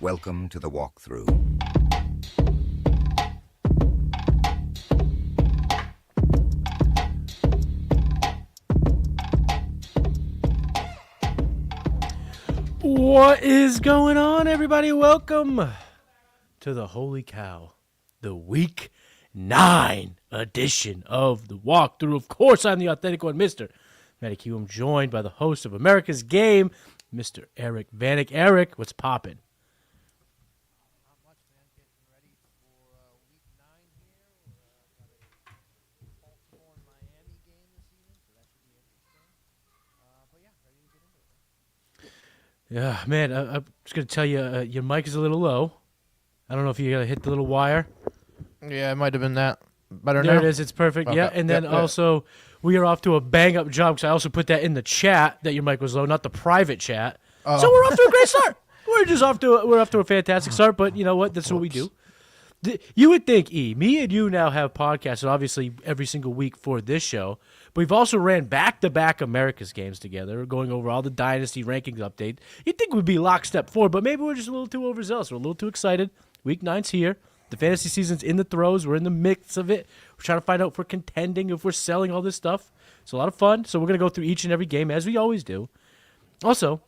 Welcome to the walkthrough. What is going on, everybody? Welcome to the Holy Cow, the Week 9 edition of the walkthrough. Of course, I'm the authentic one, Mr. Matty Kiwoom, joined by the host of America's Game, Mr. Eric Vanek. Eric, what's poppin'? Not much, man. Getting ready for week 9 here. Got a Baltimore-Miami game this evening, so that should be interesting. But yeah, ready to get into it. Yeah, man, I'm just going to tell you, your mic is a little low. I don't know if you got to hit the little wire. Yeah, it might have been that. Better There now? it is. It's perfect. Okay. Yeah, and then also we are off to a bang-up job because I also put that in the chat that your mic was low, not the private chat. Oh. So we're off to a great start. We're off to a fantastic start, but you know what? That's what we do. You would think, me and you now have podcasts, obviously every single week for this show, but we've also ran back-to-back America's games together, going over all the Dynasty rankings update. You'd think we'd be lockstep forward, but maybe we're just a little too overzealous. We're a little too excited. Week 9's here. The fantasy season's in the throes. We're in the mix of it. We're trying to find out if we're contending, if we're selling, all this stuff. It's a lot of fun, so we're going to go through each and every game, as we always do. Also,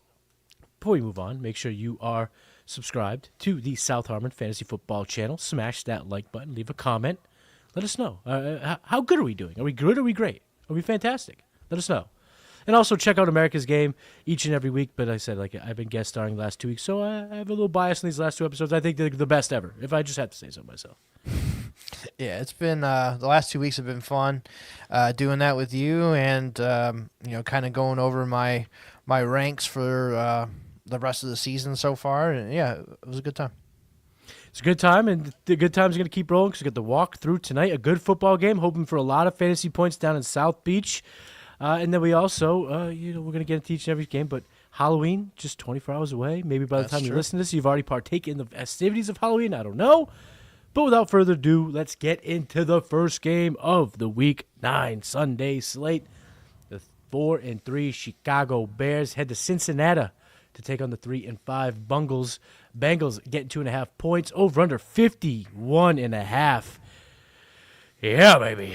before we move on, make sure you are subscribed to the South Harmon Fantasy Football channel. Smash that like button. Leave a comment. Let us know. How good are we doing? Are we good? Are we great? Are we fantastic? Let us know. And also check out America's Game each and every week. But I said, like, I've been guest starring the last 2 weeks, so I have a little bias in these last 2 episodes. I think they're the best ever, if I just have to say so myself. Yeah, it's been the last 2 weeks have been fun doing that with you and kind of going over my ranks for the rest of the season so far. And yeah, it was a good time. It's a good time, and the good time's going to keep rolling because we got the walk through tonight. A good football game, hoping for a lot of fantasy points down in South Beach. And then we also, we're going to get into each and every game, but Halloween, just 24 hours away. Maybe by the time you listen to this, you've already partaken in the festivities of Halloween. I don't know. But without further ado, let's get into the first game of the Week 9 Sunday slate. The 4-3 Chicago Bears head to Cincinnati to take on the 3-5 Bengals. Bengals getting 2.5 points. Over under 51.5. Yeah, baby.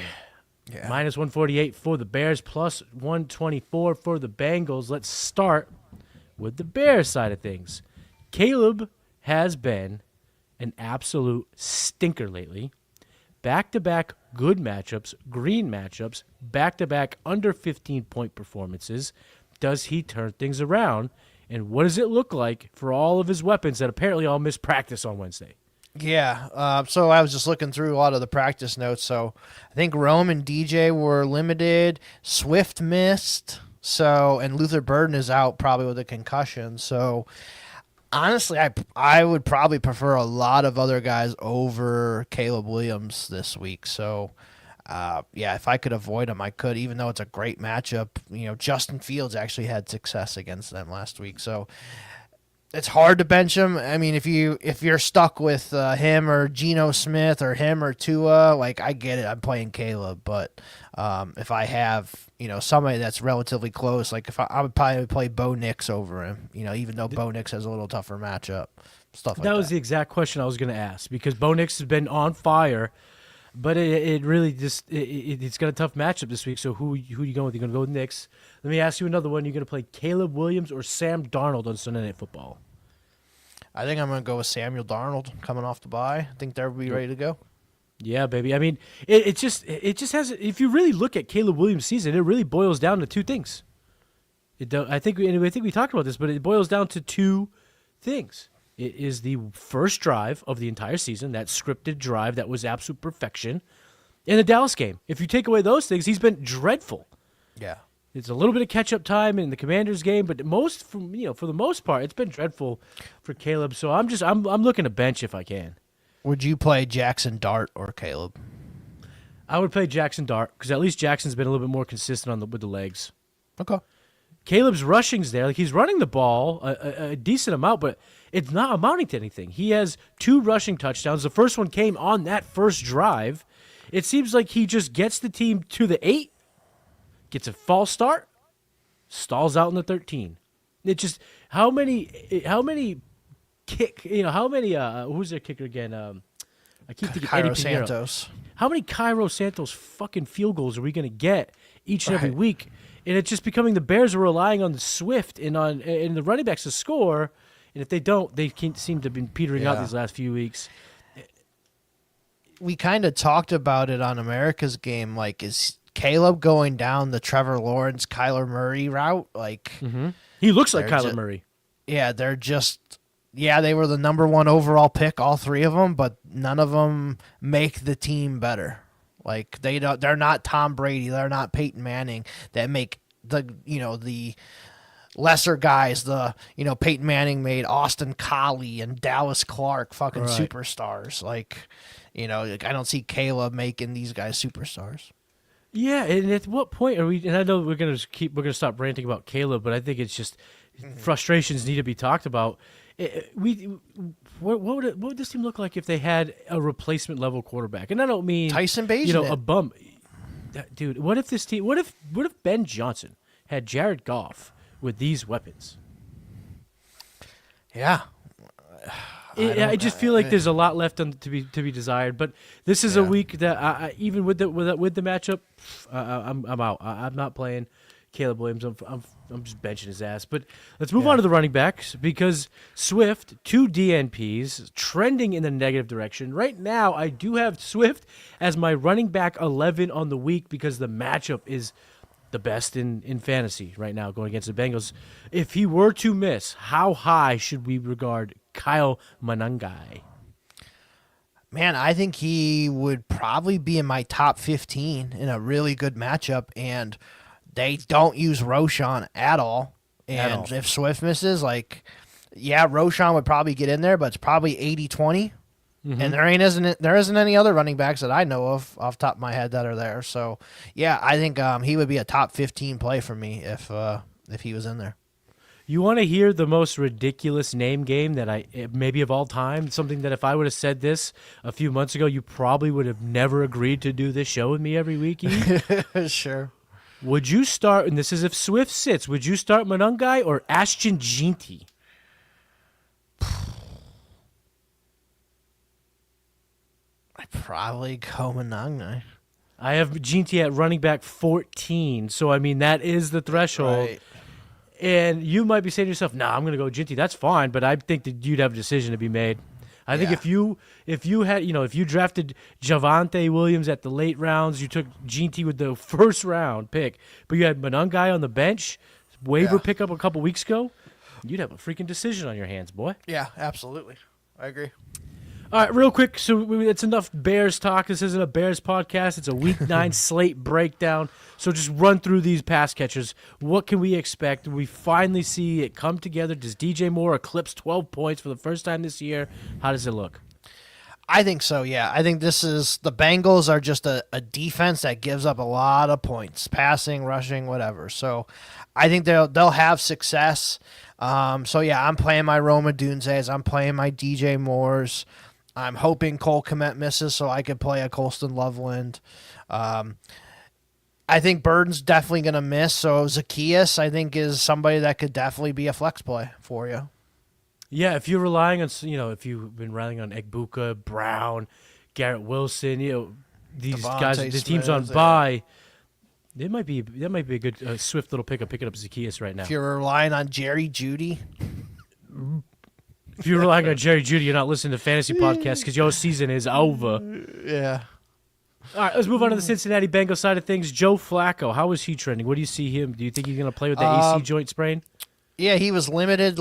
Yeah. Minus 148 for the Bears, plus 124 for the Bengals. Let's start with the Bears side of things. Caleb has been an absolute stinker lately. Back-to-back good matchups, green matchups, back-to-back under 15-point performances. Does he turn things around? And what does it look like for all of his weapons that apparently all missed practice on Wednesday? Yeah, so I was just looking through a lot of the practice notes. So I think Rome and DJ were limited. Swift missed. And Luther Burden is out probably with a concussion. So honestly, I would probably prefer a lot of other guys over Caleb Williams this week. So if I could avoid him, I could, even though it's a great matchup. Justin Fields actually had success against them last week. So it's hard to bench him. I mean, if you're stuck with him or Geno Smith or him or Tua, like, I get it. I'm playing Caleb, but if I have somebody that's relatively close, like if I would probably play Bo Nix over him. Even though Bo Nix has a little tougher matchup, stuff like that. That was the exact question I was going to ask because Bo Nix has been on fire, but it really just it's got a tough matchup this week. So who you going with? You going to go with Nix? Let me ask you another one. You going to play Caleb Williams or Sam Darnold on Sunday Night Football? I think I'm going to go with Samuel Darnold coming off the bye. I think they'll be ready to go. Yeah, baby. I mean, it just has. If you really look at Caleb Williams' season, it really boils down to two things. I think we talked about this, but it boils down to two things. It is the first drive of the entire season, that scripted drive that was absolute perfection, in the Dallas game. If you take away those things, he's been dreadful. Yeah. It's a little bit of catch-up time in the Commanders game, but for the most part, it's been dreadful for Caleb. So I'm looking to bench if I can. Would you play Jackson Dart or Caleb? I would play Jackson Dart because at least Jackson's been a little bit more consistent with the legs. Okay. Caleb's rushing's there. Like, he's running the ball a decent amount, but it's not amounting to anything. He has 2 rushing touchdowns. The first one came on that first drive. It seems like he just gets the team to the 8, gets a false start, stalls out in the 13. It just how many kick? How many? Who's their kicker again? I keep thinking Cairo Eddie Pinheiro. Santos. How many Cairo Santos fucking field goals are we going to get each and every week? And it's just becoming the Bears are relying on the Swift and the running backs to score. And if they don't, they seem to have been petering out these last few weeks. We kind of talked about it on America's Game. Like, is Caleb going down the Trevor Lawrence, Kyler Murray route? Like, he looks like Kyler Murray. Yeah, they're just. Yeah, they were the number 1 overall pick, all 3 of them, but none of them make the team better. Like they're not Tom Brady, they're not Peyton Manning that make the lesser guys. Peyton Manning made Austin Collie and Dallas Clark fucking superstars. Like, I don't see Caleb making these guys superstars. Yeah, and at what point are we? And I know we're gonna stop ranting about Caleb, but I think it's just frustrations need to be talked about. What would this team look like if they had a replacement level quarterback? And I don't mean Tyson Bagent, a bum. Dude, what if this team? What if Ben Johnson had Jared Goff with these weapons? Yeah, I just feel like there's a lot left to be desired. But this is a week that I even with the matchup, I'm out. I'm not playing Caleb Williams. I'm just benching his ass. But let's move on to the running backs because Swift, 2 DNPs, trending in the negative direction. Right now, I do have Swift as my running back 11 on the week because the matchup is the best in fantasy right now going against the Bengals. If he were to miss, how high should we regard Kyle Manungai? Man, I think he would probably be in my top 15 in a really good matchup, and they don't use Roshan at all. And if Swift misses, Roshan would probably get in there, but it's probably 80-20. And there isn't any other running backs that I know of off the top of my head that are there. So, yeah, I think he would be a top 15 play for me if he was in there. You want to hear the most ridiculous name game that maybe of all time? Something that if I would have said this a few months ago, you probably would have never agreed to do this show with me every week. Sure. Would you start, and this is if Swift sits, would you start Manungai or Ashton Jeanty? I'd probably go Manungai. I have Jeanty at running back 14, so I mean that is the threshold. Right. And you might be saying to yourself, "Nah, I'm going to go Jeanty. That's fine," but I think that you'd have a decision to be made. I think if you drafted Javonte Williams at the late rounds, you took Jeanty with the first round pick, but you had Manungai on the bench, waiver pickup a couple weeks ago, you'd have a freaking decision on your hands, boy. Yeah, absolutely. I agree. All right, real quick, so it's enough Bears talk. This isn't a Bears podcast. It's a Week 9 slate breakdown. So just run through these pass catchers. What can we expect? We finally see it come together. Does DJ Moore eclipse 12 points for the first time this year? How does it look? I think so, yeah. I think the Bengals are just a defense that gives up a lot of points, passing, rushing, whatever. So I think they'll have success. I'm playing my Roma Dunzes. I'm playing my DJ Moores. I'm hoping Cole Kmet misses so I could play a Colston Loveland. I think Burden's definitely going to miss, so Zacchaeus, I think, is somebody that could definitely be a flex play for you. Yeah, if you're relying on, if you've been relying on Egbuka, Brown, Garrett Wilson, these Devontae guys, the team's on bye. That might be a good swift little picking up Zacchaeus right now. If you're relying on Jerry Jeudy. If you're relying on Jerry Jeudy, you're not listening to fantasy podcasts because your season is over. Yeah. All right, let's move on to the Cincinnati Bengals side of things. Joe Flacco, how is he trending? What do you see him? Do you think he's going to play with the AC joint sprain? Yeah, he was limited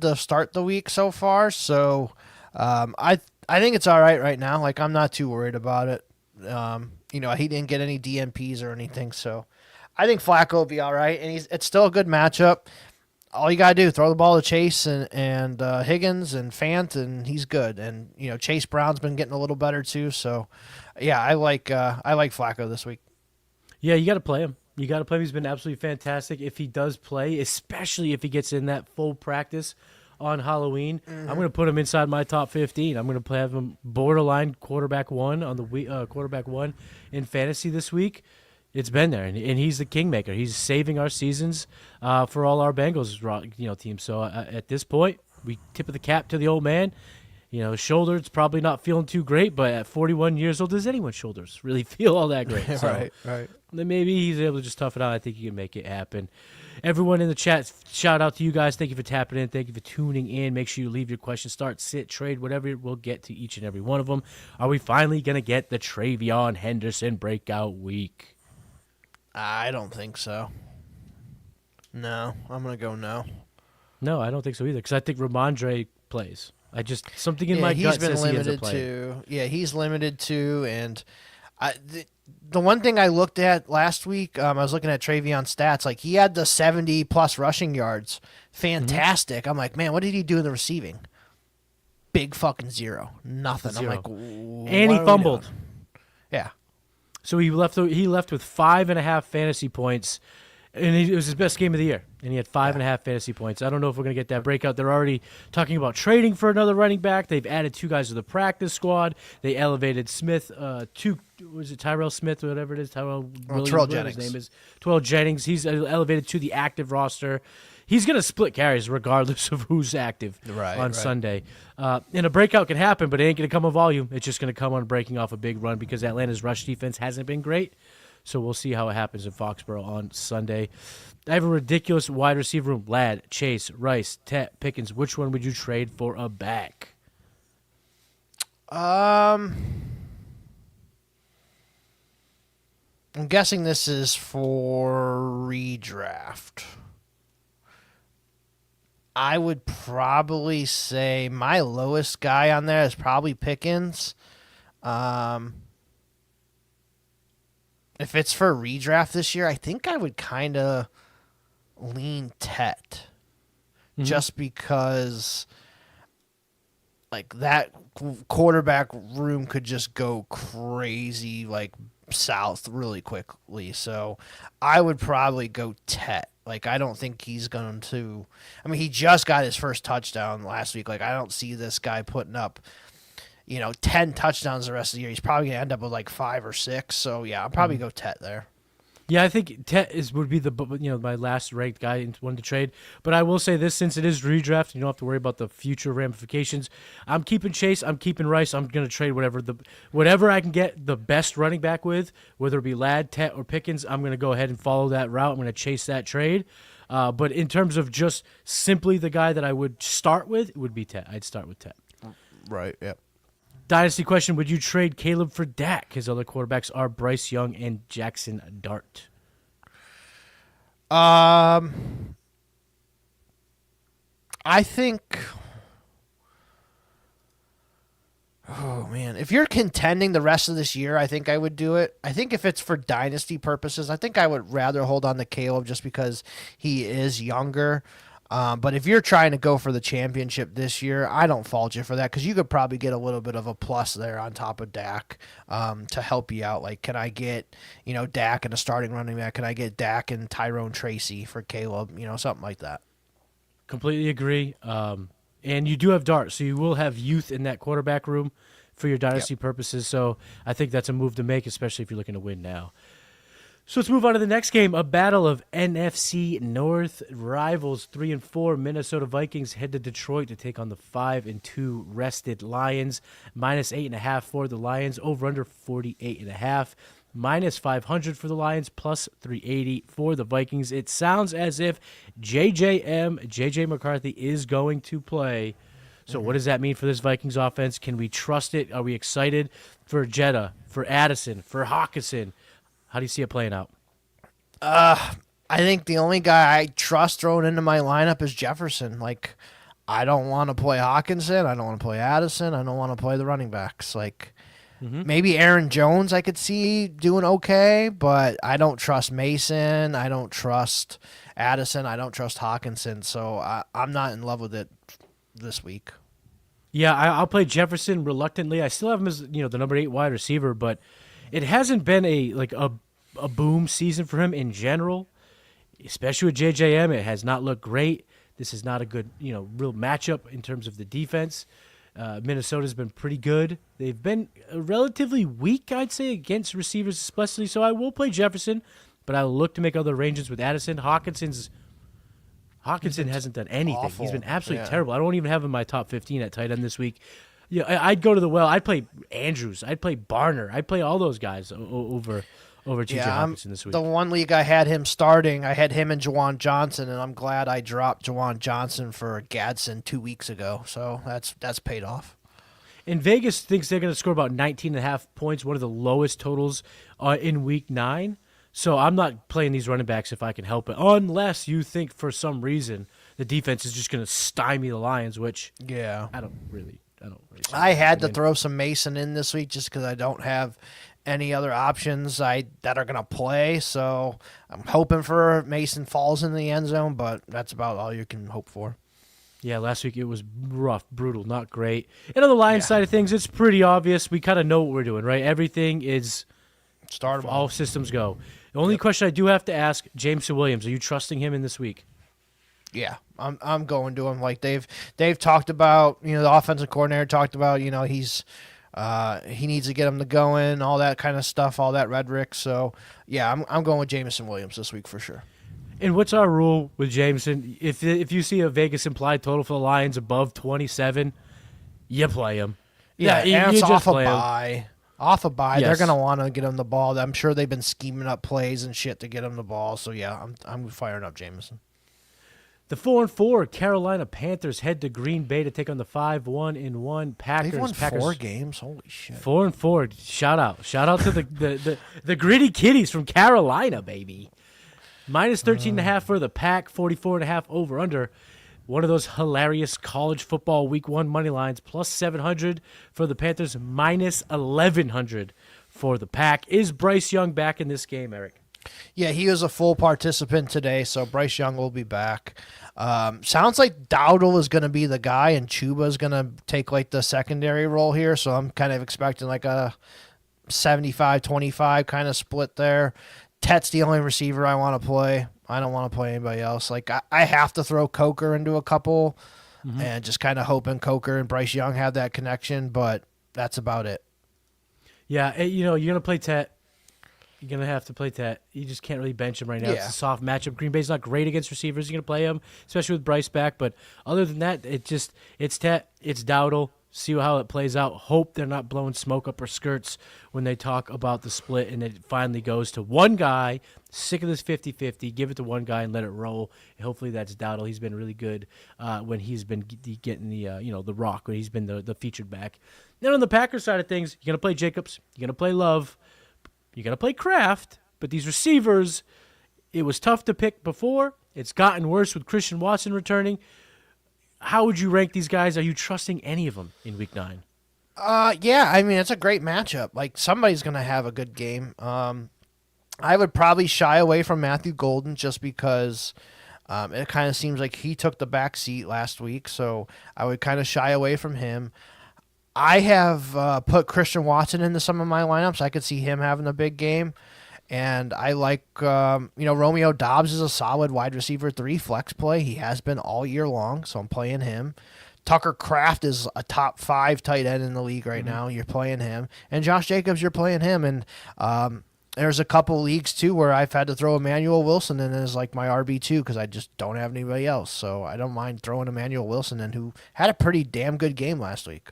to start the week so far. So I think it's all right now. Like, I'm not too worried about it. He didn't get any DMPs or anything. So I think Flacco will be all right. And it's still a good matchup. All you got to do, throw the ball to Chase and Higgins and Fant, and he's good. And, Chase Brown's been getting a little better too. So, yeah, I like Flacco this week. Yeah, you got to play him. You got to play him. He's been absolutely fantastic. If he does play, especially if he gets in that full practice on Halloween, I'm going to put him inside my top 15. I'm going to have him borderline quarterback one on the quarterback one in fantasy this week. It's been there, and he's the kingmaker. He's saving our seasons for all our Bengals teams. So at this point, we tip of the cap to the old man. You know, his shoulder, it's probably not feeling too great, but at 41 years old, does anyone's shoulders really feel all that great? So right. then maybe he's able to just tough it out. I think he can make it happen. Everyone in the chat, shout out to you guys. Thank you for tapping in. Thank you for tuning in. Make sure you leave your questions, start, sit, trade, whatever. We'll get to each and every one of them. Are we finally going to get the Travion Henderson breakout week? I don't think so. No, I'm going to go no. No, I don't think so either, because I think Ramondre plays. Something in my gut says he ends up playing. He's limited to, and the one thing I looked at last week, I was looking at Travion stats. Like, he had the 70-plus rushing yards. Fantastic. Mm-hmm. I'm like, man, what did he do in the receiving? Big fucking zero. Nothing. Zero. I'm like, and he fumbled. Yeah. So he left with 5.5 fantasy points, and it was his best game of the year. And he had 5.5 fantasy points. I don't know if we're going to get that breakout. They're already talking about trading for another running back. They've added 2 guys to the practice squad. They elevated Smith Tyrell Smith or whatever it is? Terrell Jennings. His name is Terrell Jennings. He's elevated to the active roster. He's going to split carries regardless of who's active on Sunday. And a breakout can happen, but it ain't going to come on volume. It's just going to come on breaking off a big run because Atlanta's rush defense hasn't been great. So we'll see how it happens in Foxborough on Sunday. I have a ridiculous wide receiver room. Ladd, Chase, Rice, Tet, Pickens. Which one would you trade for a back? I'm guessing this is for redraft. I would probably say my lowest guy on there is probably Pickens. If it's for redraft this year, I think I would kind of lean Tet. Just because like that quarterback room could just go crazy like south really quickly. So I would probably go Tet. Like, I don't think he's going to – I mean, he just got his first touchdown last week. Like, I don't see this guy putting up, 10 touchdowns the rest of the year. He's probably going to end up with, like, 5 or 6. So, yeah, I'll probably go Tet there. Yeah, I think Tet would be my last ranked guy and one to trade. But I will say this, since it is redraft, you don't have to worry about the future ramifications. I'm keeping Chase. I'm keeping Rice. I'm going to trade whatever I can get the best running back with, whether it be Ladd, Tet, or Pickens. I'm going to go ahead and follow that route. I'm going to chase that trade. But in terms of just simply the guy that I would start with, it would be Tet. I'd start with Tet. Right. Yep. Dynasty question, would you trade Caleb for Dak? His other quarterbacks are Bryce Young and Jackson Dart. I think... Oh, man. If you're contending the rest of this year, I think I would do it. I think if it's for dynasty purposes, I think I would rather hold on to Caleb just because he is younger. But if you're trying to go for the championship this year, I don't fault you for that because you could probably get a little bit of a plus there on top of Dak to help you out. Like, can I get, Dak and a starting running back? Can I get Dak and Tyrone Tracy for Caleb? Something like that. Completely agree. And you do have Dart, so you will have youth in that quarterback room for your dynasty purposes. So I think that's a move to make, especially if you're looking to win now. So let's move on to the next game, a battle of NFC North rivals. 3-4 Minnesota Vikings head to Detroit to take on the 5-2 rested Lions. -8.5 for the Lions, over under 48.5. -500 for the Lions, plus 380 for the Vikings. It sounds as if JJ McCarthy is going to play. So what does that mean for this Vikings offense? Can we trust it? Are we excited for Jetta, for Addison, for Hawkinson? How do you see it playing out? I think the only guy I trust thrown into my lineup is Jefferson. Like, I don't want to play Hawkinson. I don't want to play Addison. I don't want to play the running backs. Like, maybe Aaron Jones I could see doing okay, but I don't trust Mason. I don't trust Addison. I don't trust Hawkinson. So I'm not in love with it this week. Yeah, I'll play Jefferson reluctantly. I still have him as the number 8 wide receiver, but it hasn't been a boom season for him in general, especially with JJM. It has not looked great. This is not a good, real matchup in terms of the defense. Minnesota's been pretty good. They've been relatively weak, I'd say, against receivers especially. So I will play Jefferson, but I'll look to make other arrangements with Addison. Hawkinson's Hawkinson hasn't done anything. awful. He's been absolutely Yeah. terrible. I don't even have him in my top 15 at tight end this week. Yeah, I'd go to the well. I'd play Andrews. I'd play Barner. I'd play all those guys over T.J. Hawkinson this week. The one league I had him starting, I had him and Jawan Johnson, and I'm glad I dropped Jawan Johnson for Gadsden 2 weeks ago. So that's paid off. And Vegas thinks they're going to score about 19.5 points, one of the lowest totals in Week 9. So I'm not playing these running backs if I can help it, unless you think for some reason the defense is just going to stymie the Lions, which Yeah. I don't really. I had to throw some Mason in this week just because I don't have any other options that are going to play. So I'm hoping for Mason falls in the end zone, but that's about all you can hope for. Yeah, last week it was rough, brutal, not great. And on the Lions side of things, it's pretty obvious. We kind of know what we're doing, right? Everything is Start 'em all off. systems go. The only question I do have to ask, Jameson Williams, are you trusting him in this week? Yeah, I'm going to him. Like they've talked about, the offensive coordinator talked about, he needs to get him to going, all that kind of stuff, all that rhetoric. So yeah, I'm going with Jameson Williams this week for sure. And what's our rule with Jameson? If you see a Vegas implied total for the Lions above 27, you play him. Yeah, you and it's just off a play him. bye. Off a bye, Yes. they're gonna want to get him the ball. I'm sure they've been scheming up plays and shit to get him the ball. So yeah, I'm firing up Jameson. The 4-4 Carolina Panthers head to Green Bay to take on the 5-1-1 Packers. They've won Packers 4 games. Holy shit! 4-4. Shout out to the gritty kitties from Carolina, baby. Minus 13.5 for the Pack, 44.5 over under. One of those hilarious college football week 1 money lines, plus 700 for the Panthers, minus 1,100 for the Pack. Is Bryce Young back in this game, Eric? Yeah, he was a full participant today, so Bryce Young will be back. Sounds like Dowdle is going to be the guy, and Chuba is going to take like the secondary role here. So I'm kind of expecting like a 75-25 kind of split there. Tet's the only receiver I want to play. I don't want to play anybody else. Like I have to throw Coker into a couple, and just kind of hoping Coker and Bryce Young have that connection. But that's about it. Yeah, you're going to play Tet. You're going to have to play Tet. You just can't really bench him right now. Yeah. It's a soft matchup. Green Bay's not great against receivers. You're going to play him, especially with Bryce back. But other than that, it's Tet, it's Dowdle. See how it plays out. Hope they're not blowing smoke up our skirts when they talk about the split and it finally goes to one guy. Sick of this 50-50. Give it to one guy and let it roll. And hopefully that's Dowdle. He's been really good when he's been getting the rock, when he's been the featured back. Then on the Packers side of things, you're going to play Jacobs. You're going to play Love. You're going to play Kraft. But these receivers, it was tough to pick before. It's gotten worse with Christian Watson returning. How would you rank these guys? Are you trusting any of them in Week 9? Yeah, I mean, it's a great matchup. Like, somebody's going to have a good game. I would probably shy away from Matthew Golden just because it kind of seems like he took the back seat last week, so I would kind of shy away from him. I have put Christian Watson into some of my lineups. I could see him having a big game. And I like, Romeo Doubs is a solid wide receiver 3 flex play. He has been all year long, so I'm playing him. Tucker Kraft is a top 5 tight end in the league right now. You're playing him. And Josh Jacobs, you're playing him. And there's a couple leagues, too, where I've had to throw Emmanuel Wilson in as like my RB2 because I just don't have anybody else. So I don't mind throwing Emmanuel Wilson in, who had a pretty damn good game last week.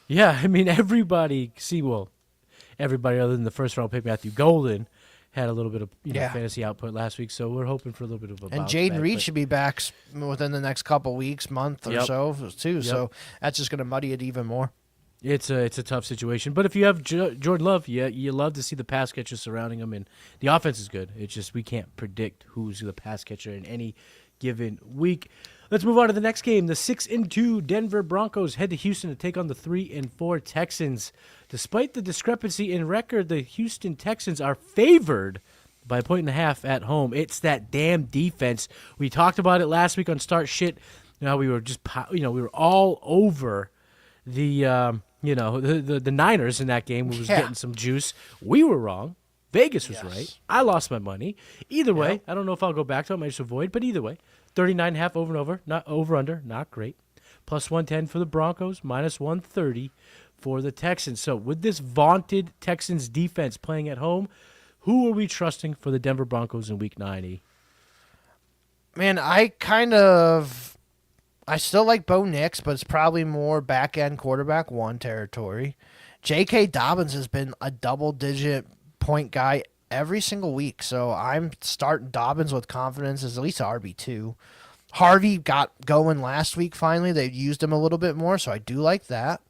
Yeah, I mean, everybody other than the first round pick, Matthew Golden, had a little bit of fantasy output last week, so we're hoping for a little bit of a and bounce Jaden back, Reed should be back within the next couple weeks, month or so, too. So that's just going to muddy it even more. It's a tough situation, but if you have Jordan Love, you love to see the pass catchers surrounding him, and the offense is good. It's just we can't predict who's the pass catcher in any given week. Let's move on to the next game. The 6-2 Denver Broncos head to Houston to take on the 3-4 Texans. Despite the discrepancy in record, the Houston Texans are favored by 1.5 at home. It's that damn defense. We talked about it last week on Start Shit. We were just we were all over the the Niners in that game. We was getting some juice. We were wrong. Vegas was right. I lost my money. Either way, I don't know if I'll go back to it. I might just avoid, but either way, 39.5 over and over, not over under, not great. Plus 110 for the Broncos, minus 130 for the Texans. So with this vaunted Texans defense playing at home, who are we trusting for the Denver Broncos in Week 9? Man, I still like Bo Nix, but it's probably more back end quarterback one territory. J.K. Dobbins has been a double digit point guy every single week, so I'm starting Dobbins with confidence as at least a RB2. Harvey got going last week finally. They used him a little bit more, so I do like that.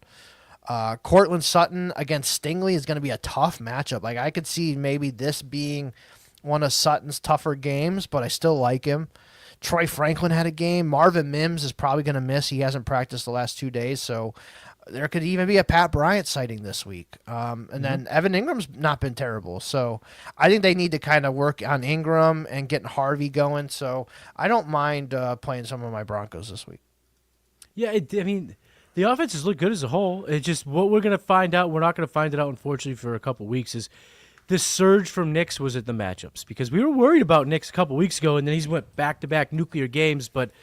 Cortland Sutton against Stingley is going to be a tough matchup. Like, I could see maybe this being one of Sutton's tougher games, but I still like him. Troy Franklin had a game. Marvin Mims is probably going to miss. He hasn't practiced the last 2 days, so there could even be a Pat Bryant sighting this week. And then Evan Ingram's not been terrible. So I think they need to kind of work on Ingram and getting Harvey going. So I don't mind playing some of my Broncos this week. Yeah, I mean, the offenses look good as a whole. It's just what we're going to find out. We're not going to find it out, unfortunately, for a couple weeks is this surge from Knicks was at the matchups because we were worried about Knicks a couple weeks ago, and then he's went back-to-back nuclear games, but it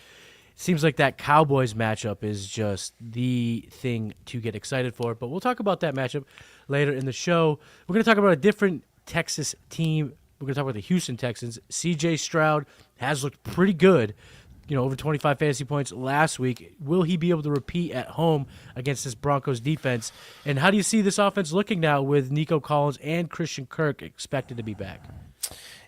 seems like that Cowboys matchup is just the thing to get excited for. But we'll talk about that matchup later in the show. We're going to talk about a different Texas team. We're going to talk about the Houston Texans. C.J. Stroud has looked pretty good. Over 25 fantasy points last week. Will he be able to repeat at home against this Broncos defense? And how do you see this offense looking now with Nico Collins and Christian Kirk expected to be back?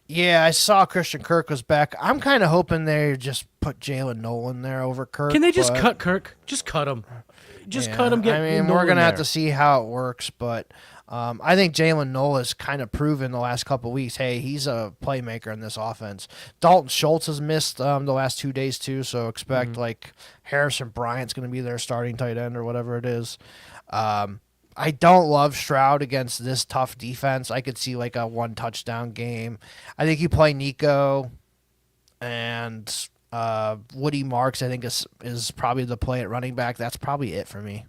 Yeah, I saw Christian Kirk was back. I'm kind of hoping they just put Jalen Nolan there over Kirk. Can they just cut Kirk? Just cut him. Cut him. We're going to have to see how it works, but I think Jalen Nolan has kind of proven the last couple of weeks, hey, he's a playmaker in this offense. Dalton Schultz has missed the last 2 days too, so expect like Harrison Bryant's going to be their starting tight end or whatever it is. I don't love Stroud against this tough defense. I could see like a 1 touchdown game. I think you play Nico and Woody Marks, I think is probably the play at running back. That's probably it for me.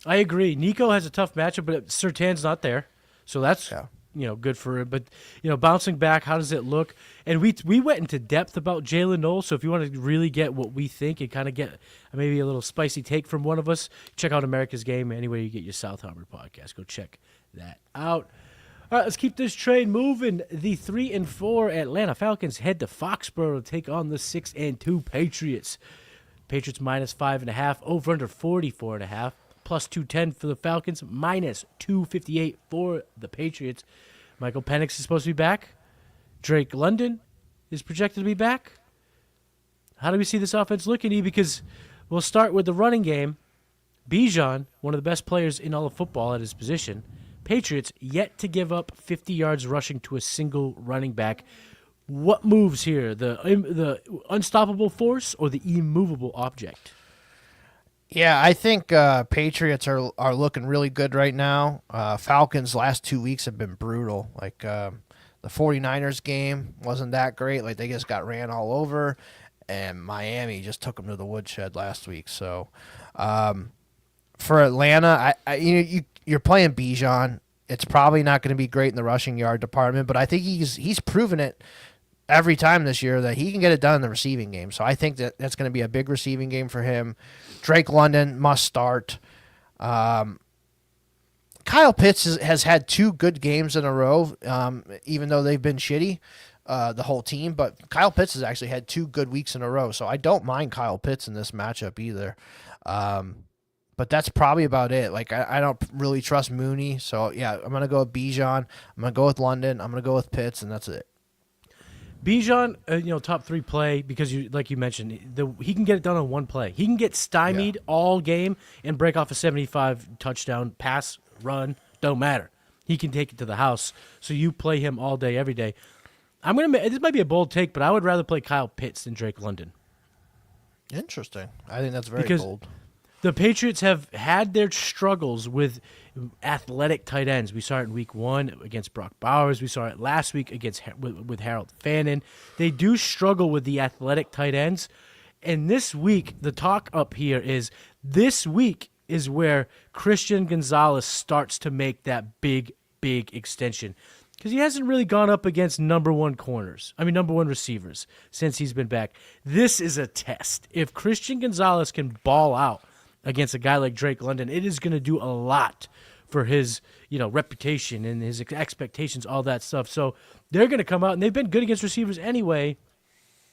I agree. Nico has a tough matchup, but Surtain's not there, so that's good for it. But bouncing back, how does it look? And we went into depth about Jalen Noel. So if you want to really get what we think and kind of get maybe a little spicy take from one of us, check out America's Game anywhere you get your South Harmon podcast. Go check that out. All right, let's keep this train moving. The 3-4 Atlanta Falcons head to Foxborough to take on the 6-2 Patriots. Patriots minus 5.5, over under 44.5. Plus 210 for the Falcons, minus 258 for the Patriots. Michael Penix is supposed to be back. Drake London is projected to be back. How do we see this offense looking, E? Because we'll start with the running game. Bijan, one of the best players in all of football at his position. Patriots yet to give up 50 yards rushing to a single running back. What moves here? The unstoppable force or the immovable object? Yeah, I think Patriots are looking really good right now. Falcons' last 2 weeks have been brutal. Like the 49ers game wasn't that great. Like they just got ran all over, and Miami just took them to the woodshed last week. So for Atlanta, you're playing Bijan. It's probably not going to be great in the rushing yard department, but I think he's proven it every time this year that he can get it done in the receiving game. So I think that's going to be a big receiving game for him. Drake London must start. Kyle Pitts has had 2 good games in a row, even though they've been shitty, the whole team. But Kyle Pitts has actually had 2 good weeks in a row. So I don't mind Kyle Pitts in this matchup either. But that's probably about it. Like I don't really trust Mooney. So, yeah, I'm going to go with Bijan. I'm going to go with London. I'm going to go with Pitts, and that's it. Bijan, top 3 play because like you mentioned, he can get it done on 1 play. He can get stymied all game and break off a 75 touchdown pass, run, don't matter. He can take it to the house. So you play him all day, every day. This might be a bold take, but I would rather play Kyle Pitts than Drake London. Interesting. I think that's very bold. The Patriots have had their struggles with athletic tight ends. We saw it in week 1 against Brock Bowers. We saw it last week with Harold Fannin. They do struggle with the athletic tight ends. And this week, the talk up here is this week is where Christian Gonzalez starts to make that big extension. Because he hasn't really gone up against number 1 receivers since he's been back. This is a test. If Christian Gonzalez can ball out against a guy like Drake London, it is going to do a lot for his, reputation and his expectations, all that stuff. So they're going to come out, and they've been good against receivers anyway.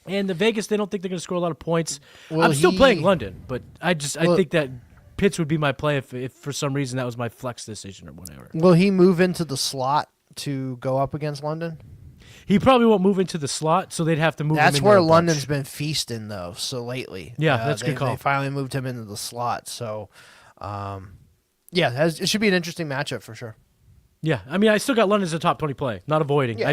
And the Vegas, they don't think they're going to score a lot of points. Will I'm still he- playing London, but I think that Pitts would be my play if for some reason that was my flex decision or whatever. Will he move into the slot to go up against London? He probably won't move into the slot, so they'd have to move him That's into where a bunch. London's been feasting, though, so lately. Yeah, that's a good call. They finally moved him into the slot, so, it should be an interesting matchup for sure. Yeah, I mean, I still got London as a top 20 play, not avoiding. Yeah.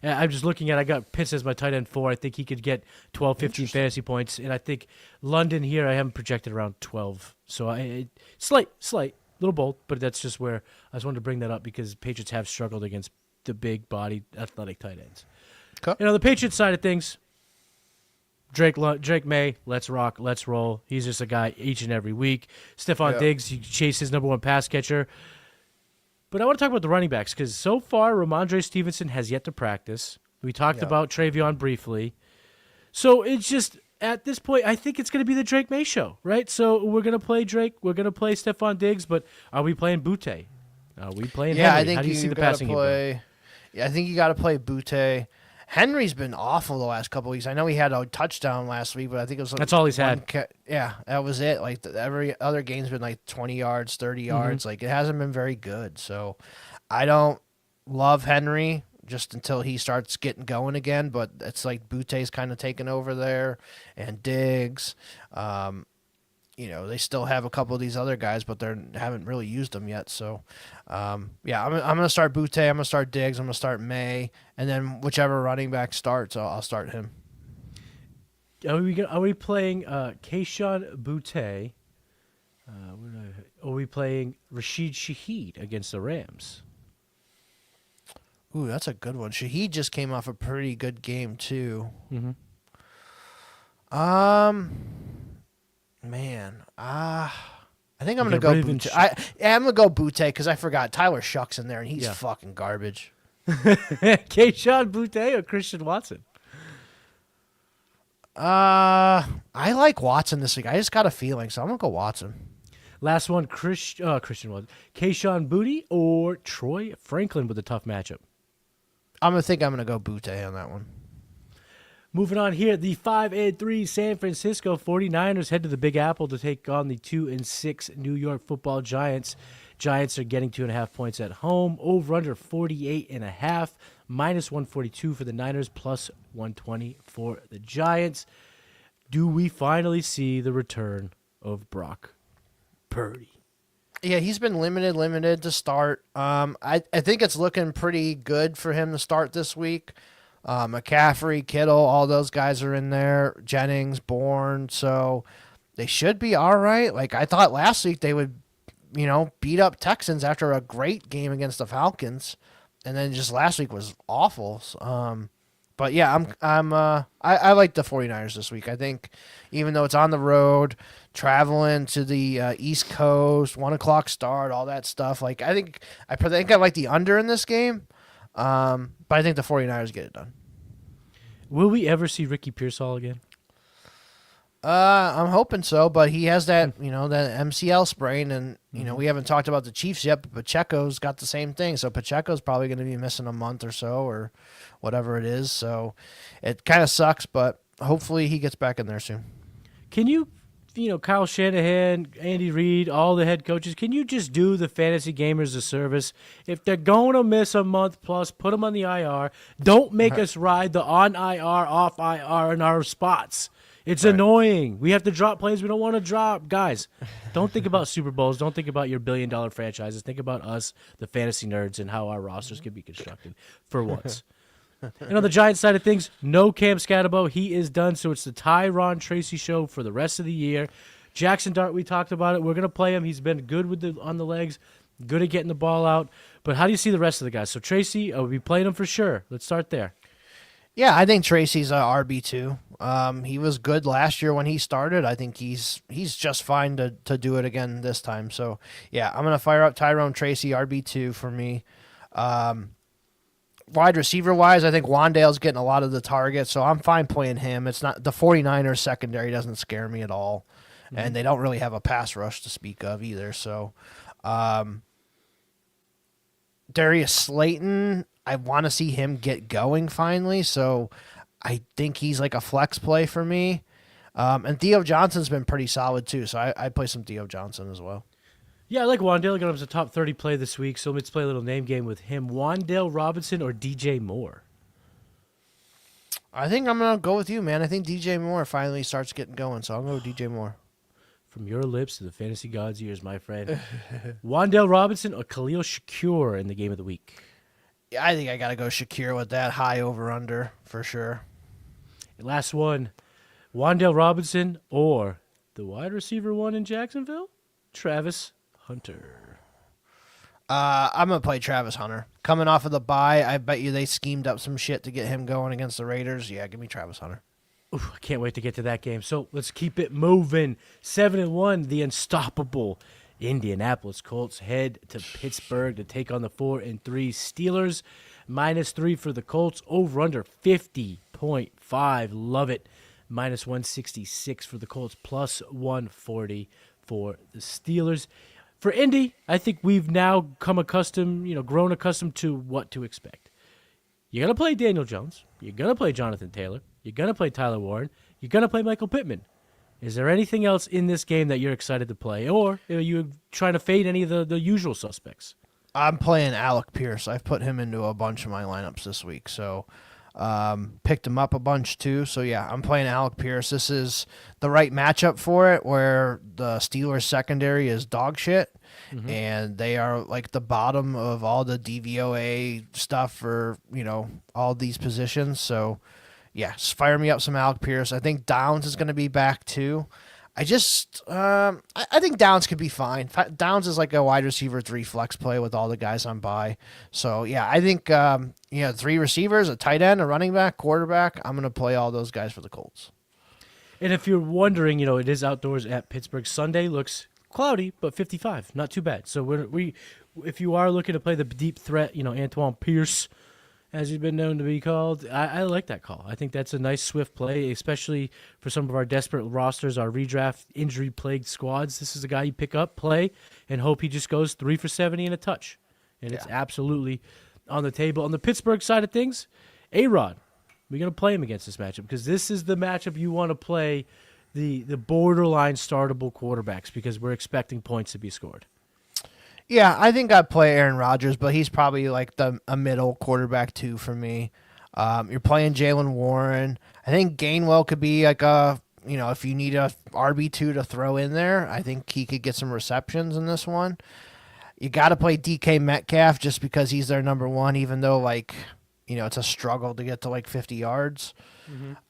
I'm just looking at. I got Pitts as my tight end 4. I think he could get 12, 15 fantasy points, and I think London here I haven't projected around 12. So slight, little bold, but that's just where I just wanted to bring that up because Patriots have struggled against the big bodied athletic tight ends. Okay. You know, the Patriots side of things. Drake May, let's rock, let's roll. He's just a guy each and every week. Stephon Diggs, he chases number 1 pass catcher. But I want to talk about the running backs because so far Ramondre Stevenson has yet to practice. We talked about Travion briefly. So it's just, at this point, I think it's going to be the Drake May show, right? So we're going to play Drake. We're going to play Stephon Diggs, but are we playing Butte? Are we playing Henry? I think How do you see the gotta passing game? play. Yeah, I think you got to play Butte. Henry's been awful the last couple of weeks. I know he had a touchdown last week, but I think it was That's all he's had. That was it. Like every other game's been like 20 yards, 30 yards. Like it hasn't been very good. So I don't love Henry just until he starts getting going again. But it's like Butte's kind of taken over there, and Diggs. They still have a couple of these other guys, but they haven't really used them yet. So, I'm gonna start Butte. I'm gonna start Diggs. I'm gonna start May, and then whichever running back starts, I'll start him. Are we playing Keyshawn Butte? Are we playing Rashid Shaheed against the Rams? Ooh, that's a good one. Shaheed just came off a pretty good game too. Mm-hmm. I think I'm gonna go Butte. I'm gonna go Butte because I forgot Tyler Shuck's in there and he's fucking garbage. Keyshawn Butte or Christian Watson? I like Watson this week. I just got a feeling, so I'm gonna go Watson. Last one, Christian Watson. Keyshawn Boutte or Troy Franklin with a tough matchup? I'm gonna go Butte on that one. Moving on here, the 5-3 San Francisco 49ers head to the Big Apple to take on the 2-6 New York Football Giants. Giants are getting 2.5 points at home. Over under 48.5. Minus 142 for the Niners. Plus 120 for the Giants. Do we finally see the return of Brock Purdy? Yeah, he's been limited to start. I think it's looking pretty good for him to start this week. McCaffrey, Kittle, all those guys are in there. Jennings, Bourne, so they should be all right. Like I thought last week they would, beat up Texans after a great game against the Falcons, and then just last week was awful. But yeah, I like the 49ers this week. I think even though it's on the road, traveling to the East Coast, 1:00 start, all that stuff. Like I think I like the under in this game. But I think the 49ers get it done. Will we ever see Ricky Pearsall again? I'm hoping so, but he has that, that MCL sprain, and, we haven't talked about the Chiefs yet, but Pacheco's got the same thing. So Pacheco's probably going to be missing a month or so or whatever it is. So it kind of sucks, but hopefully he gets back in there soon. Can you, Kyle Shanahan, Andy Reid, all the head coaches, can you just do the fantasy gamers a service? If they're going to miss a month plus, put them on the IR. Don't make us ride the on IR, off IR in our spots. It's annoying. We have to drop plays we don't want to drop. Guys, don't think about Super Bowls. Don't think about your billion-dollar franchises. Think about us, the fantasy nerds, and how our rosters can be constructed for once. And on the Giants side of things, no Cam Scatterbo. He is done, so it's the Tyron Tracy show for the rest of the year. Jackson Dart, we talked about it. We're going to play him. He's been good on the legs, good at getting the ball out. But how do you see the rest of the guys? So Tracy, we'll be playing him for sure. Let's start there. Yeah, I think Tracy's RB2. He was good last year when he started. I think he's just fine to do it again this time. So, yeah, I'm going to fire up Tyrone Tracy, RB2 for me. Wide receiver-wise, I think Wandale's getting a lot of the targets, so I'm fine playing him. It's not the 49ers secondary doesn't scare me at all, and they don't really have a pass rush to speak of either. So, Darius Slayton, I want to see him get going finally. So, I think he's like a flex play for me. And Theo Johnson's been pretty solid too, so I play some Theo Johnson as well. Yeah, I like Wandale. I got him as a top 30 play this week, so let's play a little name game with him. Wandale Robinson or DJ Moore? I think I'm going to go with you, man. I think DJ Moore finally starts getting going, so I'll go with DJ Moore. From your lips to the fantasy gods' ears, my friend. Wandale Robinson or Khalil Shakir in the game of the week? Yeah, I think I got to go Shakir with that high over-under for sure. Last one, Wandale Robinson or the wide receiver one in Jacksonville, Travis Hunter. I'm going to play Travis Hunter. Coming off of the bye, I bet you they schemed up some shit to get him going against the Raiders. Yeah, give me Travis Hunter. Ooh, I can't wait to get to that game. So let's keep it moving. 7-1, the unstoppable Indianapolis Colts head to Pittsburgh to take on the 4-3 Steelers. -3 for the Colts. Over under 50.5. Love it. -166 for the Colts. +140 for the Steelers. For Indy, I think we've now grown accustomed to what to expect. You're going to play Daniel Jones. You're going to play Jonathan Taylor. You're going to play Tyler Warren. You're going to play Michael Pittman. Is there anything else in this game that you're excited to play? Or are you trying to fade any of the usual suspects? I'm playing Alec Pierce. I've put him into a bunch of my lineups this week, so picked him up a bunch too. So yeah, I'm playing Alec Pierce. This is the right matchup for it, where the Steelers secondary is dog shit, and they are like the bottom of all the DVOA stuff for all these positions. So yeah, fire me up some Alec Pierce. I think Downs is going to be back too. I think Downs could be fine. Downs is like a wide receiver 3 flex play with all the guys on bye. So yeah, I think 3 receivers, a tight end, a running back, quarterback. I'm gonna play all those guys for the Colts. And if you're wondering, it is outdoors at Pittsburgh. Sunday looks cloudy, but 55, not too bad. So if you are looking to play the deep threat, Antoine Pierce, as he's been known to be called, I like that call. I think that's a nice, swift play, especially for some of our desperate rosters, our redraft, injury-plagued squads. This is a guy you pick up, play, and hope he just goes 3 for 70 and a touch. And it's absolutely on the table. On the Pittsburgh side of things, A-Rod, we're going to play him against this matchup because this is the matchup you want to play the borderline startable quarterbacks because we're expecting points to be scored. Yeah, I think I'd play Aaron Rodgers, but he's probably like a middle quarterback too for me. You're playing Jalen Warren. I think Gainwell could be like if you need a RB2 to throw in there, I think he could get some receptions in this one. You got to play DK Metcalf just because he's their number one, even though it's a struggle to get to 50 yards.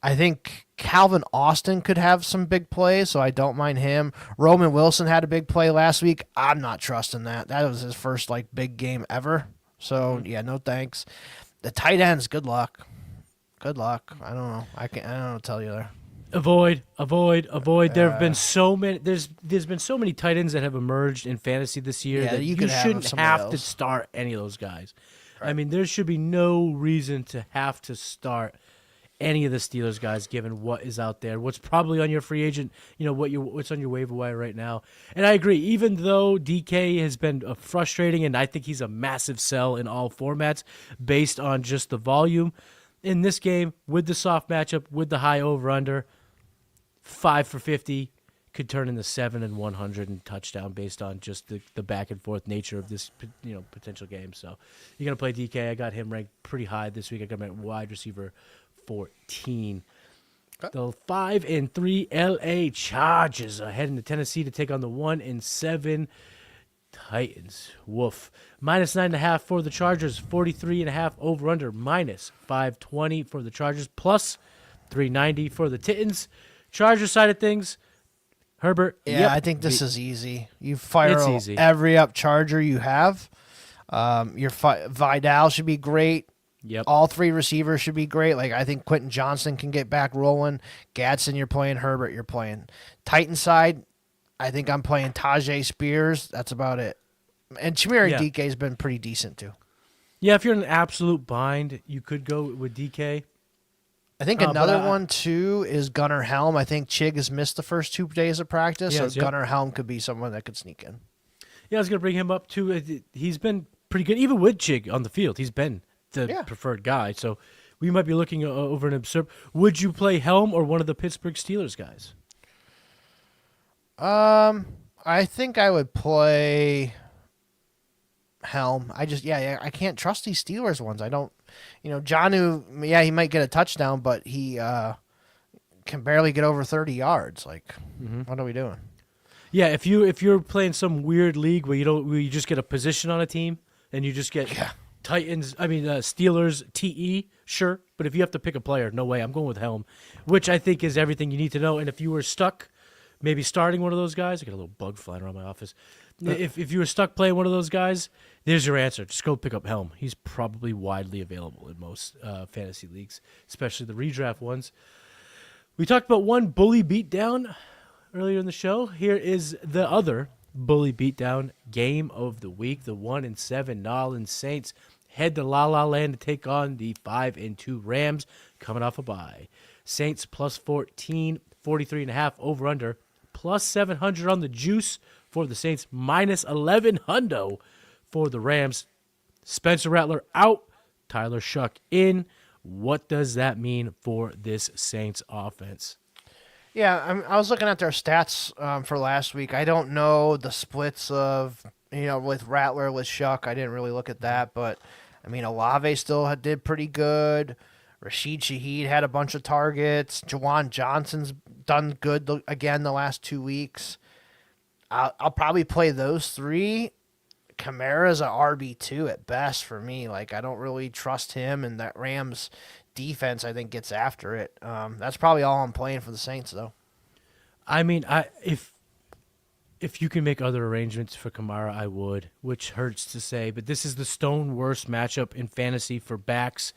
I think Calvin Austin could have some big plays, so I don't mind him. Roman Wilson had a big play last week. I'm not trusting that. That was his first big game ever. So yeah, no thanks. The tight ends, good luck. Good luck. I don't know. I don't know what to tell you there. Avoid. There have been so many. There's been so many tight ends that have emerged in fantasy this year that you shouldn't have to start any of those guys. Right. I mean, there should be no reason to have to start any of the Steelers guys, given what is out there, what's probably on your free agent, what's on your waiver wire right now. And I agree, even though DK has been frustrating, and I think he's a massive sell in all formats based on just the volume, in this game, with the soft matchup, with the high over-under, 5 for 50 could turn into 7 and 100 and touchdown based on just the back-and-forth nature of this potential game. So you're going to play DK. I got him ranked pretty high this week. I got him at wide receiver 14. Okay. The 5-3 LA Chargers are heading to Tennessee to take on the 1-7 Titans. Woof. -9.5 for the Chargers. 43.5 over under. -520 for the Chargers. Plus 390 for the Titans. Chargers side of things. Herbert. Yeah, I think this is easy. You fire every up Charger you have. Your Vidal should be great. Yep. All 3 receivers should be great. I think Quentin Johnson can get back rolling. Gadsden, you're playing. Herbert, you're playing. Titan side, I think I'm playing Tajay Spears. That's about it. And Chimere DK has been pretty decent too. Yeah, if you're in an absolute bind, you could go with DK. I think another one too is Gunnar Helm. I think Chig has missed the first 2 days of practice, so Gunnar Helm could be someone that could sneak in. Yeah, I was going to bring him up too. He's been pretty good, even with Chig on the field. He's been the preferred guy. So we might be looking over an absurd. Would you play Helm or one of the Pittsburgh Steelers guys? I think I would play Helm. I can't trust these Steelers ones. I don't, Jonnu, yeah, he might get a touchdown, but he can barely get over 30 yards. Like, what are we doing? Yeah, if you're playing some weird league where you just get a position on a team and you just get Steelers TE, sure, but if you have to pick a player, no way. I'm going with Helm, which I think is everything you need to know. And if you were stuck, maybe starting one of those guys, I got a little bug flying around my office. If you were stuck playing one of those guys, there's your answer. Just go pick up Helm. He's probably widely available in most fantasy leagues, especially the redraft ones. We talked about one bully beatdown earlier in the show. Here is the other bully beatdown game of the week. The 1-7 Nolans Saints head to La La Land to take on the 5-2 Rams coming off a bye. Saints plus 14, 43.5 over under, plus 700 on the juice for the Saints, minus 11 hundo for the Rams. Spencer Rattler out, Tyler Shuck in. What does that mean for this Saints offense? Yeah, I was looking at their stats for last week. I don't know the splits of, with Rattler, with Shuck. I didn't really look at that, but, Olave still did pretty good. Rashid Shaheed had a bunch of targets. Jawan Johnson's done good again the last 2 weeks. I'll probably play those three. Kamara's a RB2 at best for me. Like, I don't really trust him, and that Rams defense, I think, gets after it. That's probably all I'm playing for the Saints, though. If you can make other arrangements for Kamara, I would, which hurts to say, but this is the stone worst matchup in fantasy for backs.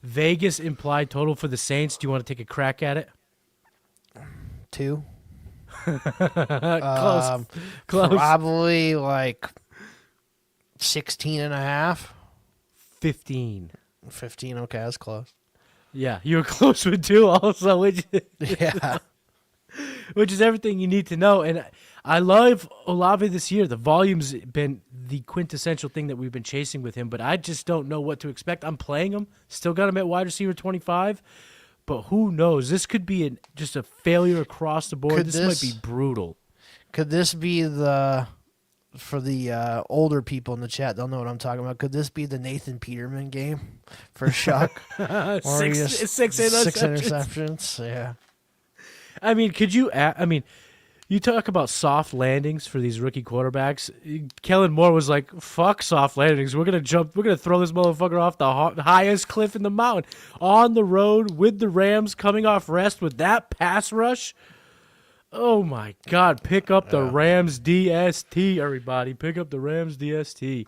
Vegas implied total for the Saints. Do you want to take a crack at it? 2. Close. Probably like 16.5. 15. 15, okay, that's close. Yeah, you were close with 2 also, which is everything you need to know. And I love Olave this year. The volume's been the quintessential thing that we've been chasing with him, but I just don't know what to expect. I'm playing him. Still got him at wide receiver 25, but who knows? This could be just a failure across the board. This might be brutal. Could this be for the older people in the chat, they'll know what I'm talking about. Could this be the Nathan Peterman game for Shuck? Six interceptions. Yeah. You talk about soft landings for these rookie quarterbacks. Kellen Moore was like, fuck soft landings. We're going to throw this motherfucker off the highest cliff in the mountain. On the road with the Rams coming off rest with that pass rush. Oh, my God. Pick up the Rams DST, everybody. Pick up the Rams DST.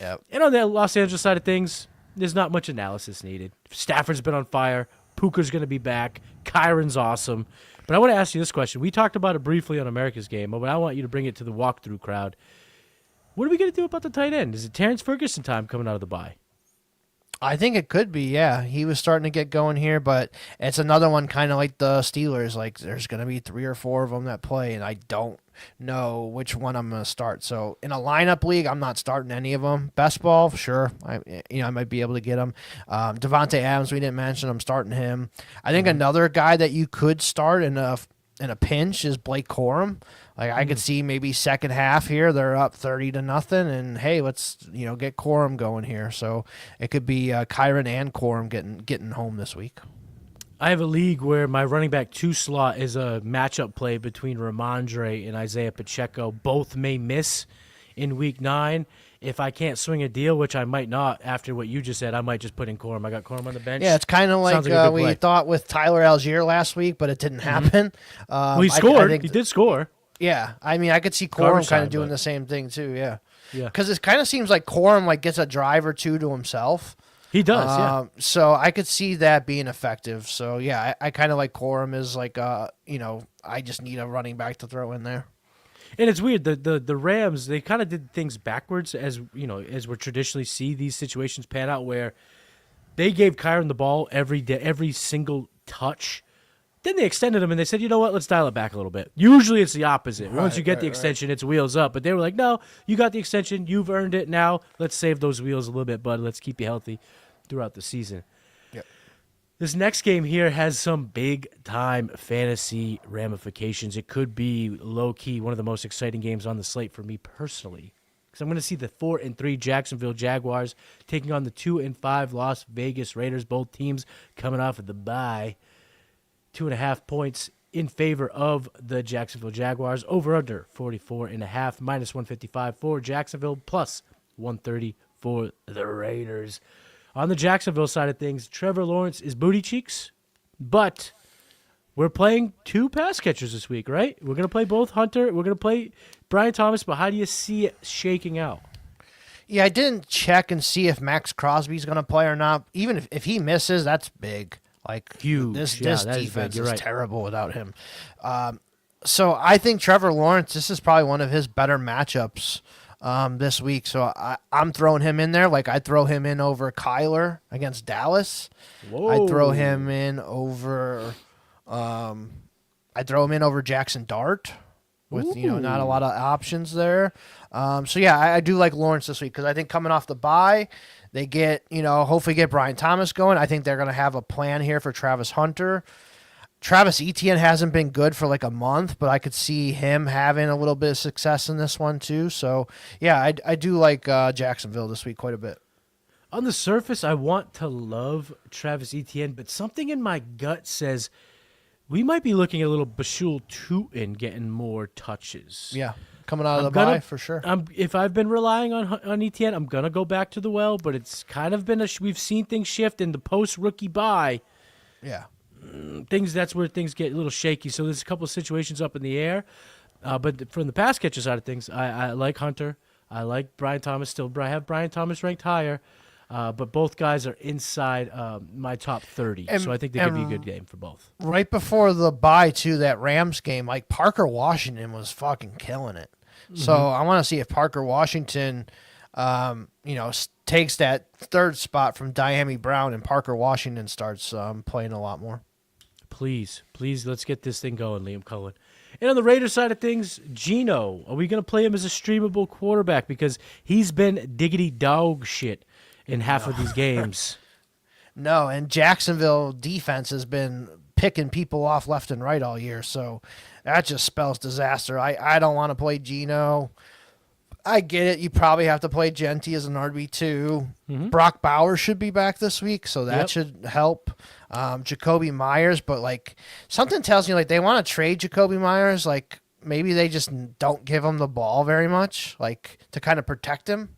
Yep. And on the Los Angeles side of things, there's not much analysis needed. Stafford's been on fire. Puka's going to be back. Kyron's awesome. But I want to ask you this question. We talked about it briefly on America's Game, but I want you to bring it to the walkthrough crowd. What are we going to do about the tight end? Is it Terrence Ferguson time coming out of the bye? I think it could be, yeah. He was starting to get going here, but it's another one kind of like the Steelers. Like, there's going to be 3 or 4 of them that play, and I don't know which one I'm going to start. So in a lineup league, I'm not starting any of them. Best ball, sure. I might be able to get him. Devontae Adams, we didn't mention. I'm starting him. I think another guy that you could start in a pinch is Blake Corum. Like, I could see maybe second half here, they're up 30-0, and hey, let's get Corum going here. So it could be Kyron and Corum getting home this week. I have a league where my running back 2 slot is a matchup play between Ramondre and Isaiah Pacheco. Both may miss in week 9. If I can't swing a deal, which I might not after what you just said, I might just put in Corum. I got Corum on the bench. Yeah, it's kind of like we thought with Tyler Algier last week, but it didn't happen. He scored. He did score. Yeah, I could see Corum kind of doing the same thing too. Yeah, because it kind of seems like Corum gets a drive or two to himself. He does, yeah. So I could see that being effective. So yeah, I kind of like Corum as I just need a running back to throw in there. And it's weird. The Rams, they kind of did things backwards as we traditionally see these situations pan out, where they gave Kyron the ball every single touch. Then they extended him and they said, you know what, let's dial it back a little bit. Usually it's the opposite. Once you get the extension, it's wheels up. But they were like, no, you got the extension. You've earned it. Now let's save those wheels a little bit, bud. Let's keep you healthy throughout the season. Yep. This next game here has some big-time fantasy ramifications. It could be low-key one of the most exciting games on the slate for me personally, because I'm going to see the 4-3 Jacksonville Jaguars taking on the 2-5 Las Vegas Raiders. Both teams coming off of the bye. 2.5 points in favor of the Jacksonville Jaguars. Over under 44.5, minus 155 for Jacksonville, plus 130 for the Raiders. On the Jacksonville side of things, Trevor Lawrence is booty cheeks, but we're playing two pass catchers this week, right? We're going to play both Hunter. We're going to play Brian Thomas, but how do you see it shaking out? Yeah, I didn't check and see if Max Crosby's going to play or not. Even if he misses, that's big. Like, Huge. This That defense is is right. terrible without him. So I think Trevor Lawrence, this is probably one of his better matchups this week. So I'm throwing him in there. Like, I'd throw him in over Kyler against Dallas. Whoa. I'd throw him in over Jackson Dart with, not a lot of options there. So, yeah, I do like Lawrence this week because I think coming off the bye, they get, hopefully get Brian Thomas going. I think they're going to have a plan here for Travis Hunter. Travis Etienne hasn't been good for like a month, but I could see him having a little bit of success in this one too. So, yeah, I do like Jacksonville this week quite a bit. On the surface, I want to love Travis Etienne, but something in my gut says we might be looking at a little Bashul Tutin getting more touches. Yeah, coming out of the bye for sure. If I've been relying on Etienne, I'm going to go back to the well, but it's kind of been we've seen things shift in the post-rookie bye. Yeah. That's where things get a little shaky. So there's a couple of situations up in the air. But from the pass catcher side of things, I like Hunter. I like Brian Thomas still. I have Brian Thomas ranked higher. But both guys are inside my top 30. So I think they could be a good game for both. Right before the bye, too, that Rams game, like Parker Washington was fucking killing it. Mm-hmm. So I want to see if Parker Washington, takes that third spot from Diami Brown and Parker Washington starts playing a lot more. Please, let's get this thing going, Liam Cullen. And on the Raiders side of things, Geno, are we going to play him as a streamable quarterback? Because he's been diggity dog shit in half of these games. No, and Jacksonville defense has been picking people off left and right all year, so that just spells disaster. I don't want to play Geno. I get it. You probably have to play Genty as an RB2. Mm-hmm. Brock Bowers should be back this week, so that should help. Jacoby Myers, but like something tells me like they want to trade Jacoby Myers. Like maybe they just don't give him the ball very much, like to kind of protect him.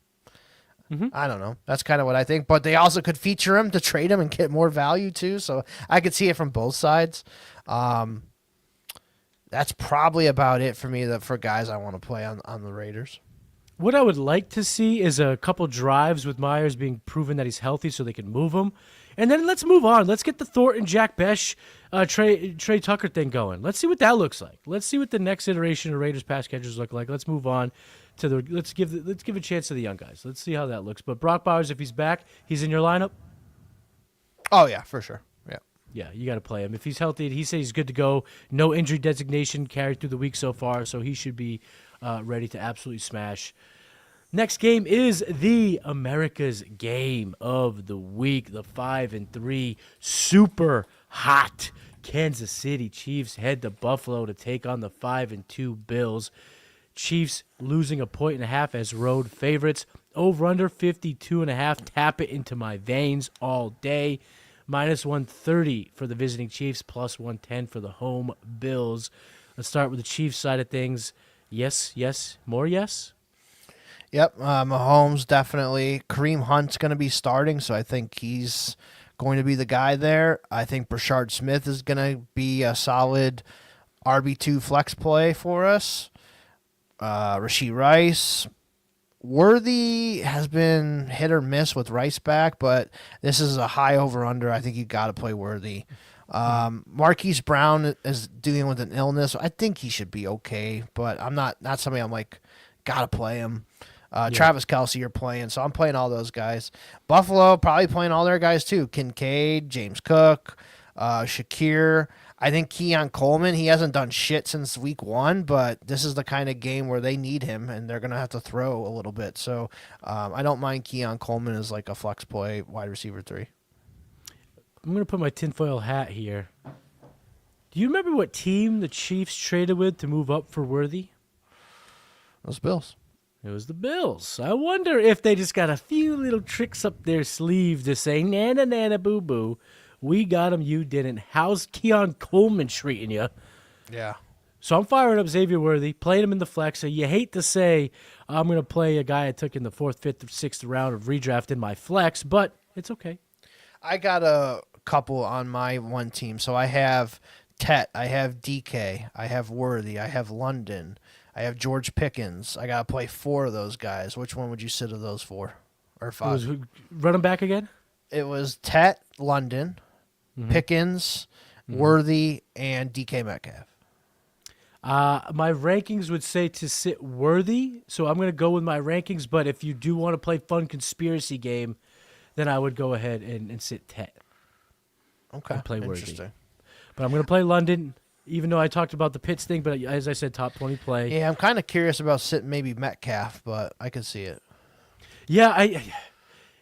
Mm-hmm. I don't know. That's kind of what I think. But they also could feature him to trade him and get more value too. So I could see it from both sides. That's probably about it for me. For guys I want to play on the Raiders. What I would like to see is a couple drives with Myers being proven that he's healthy so they can move him. And then let's move on. Let's get the Thornton, Jack Besh, Trey Tucker thing going. Let's see what that looks like. Let's see what the next iteration of Raiders pass catchers look like. Let's move on to let's give a chance to the young guys. Let's see how that looks. But Brock Bowers, if he's back, he's in your lineup? Oh, yeah, for sure. Yeah. Yeah, you got to play him. If he's healthy, he said he's good to go. No injury designation carried through the week so far, so he should be ready to absolutely smash. Next game is the America's game of the week. The 5-3 super hot Kansas City Chiefs head to Buffalo to take on the 5-2 Bills. Chiefs losing 1.5 as road favorites. Over under 52.5. Tap it into my veins all day. Minus 130 for the visiting Chiefs. Plus 110 for the home Bills. Let's start with the Chiefs side of things. Yes, more yes. Yep, Mahomes definitely. Kareem Hunt's going to be starting, so I think he's going to be the guy there. I think Brashard Smith is going to be a solid RB2 flex play for us. Rashee Rice. Worthy has been hit or miss with Rice back, but this is a high over-under. I think you got to play Worthy. Marquise Brown is dealing with an illness. I think he should be okay, but I'm not somebody I'm like, got to play him. Travis Kelce you're playing, so I'm playing all those guys. Buffalo probably playing all their guys too. Kincaid, James Cook, Shakir. I think Keon Coleman, he hasn't done shit since week 1, but this is the kind of game where they need him, and they're going to have to throw a little bit. So I don't mind Keon Coleman as like a flex play wide receiver 3. gonna put my tinfoil hat here. Do you remember what team the Chiefs traded with to move up for Worthy? Those Bills. It was the Bills. I wonder if they just got a few little tricks up their sleeve to say, nana, nana, boo, boo. We got him, you didn't. How's Keon Coleman treating you? Yeah. So I'm firing up Xavier Worthy, playing him in the flex. So you hate to say I'm going to play a guy I took in the 4th, 5th, or 6th round of redraft in my flex, but it's okay. I got a couple on my one team. So I have Tet, I have DK, I have Worthy, I have London, I have George Pickens. I got to play 4 of those guys. Which one would you sit of those 4 or 5? Run them back again? It was Tet, London, Pickens, Worthy, and DK Metcalf. My rankings would say to sit Worthy, so I'm going to go with my rankings. But if you do want to play fun conspiracy game, then I would go ahead and sit Tet. Okay, and play Worthy. interesting. But I'm going to play London, even though I talked about the Pitts thing. But as I said, top 20 play. Yeah, I'm kind of curious about sitting maybe Metcalf, but I could see it. Yeah,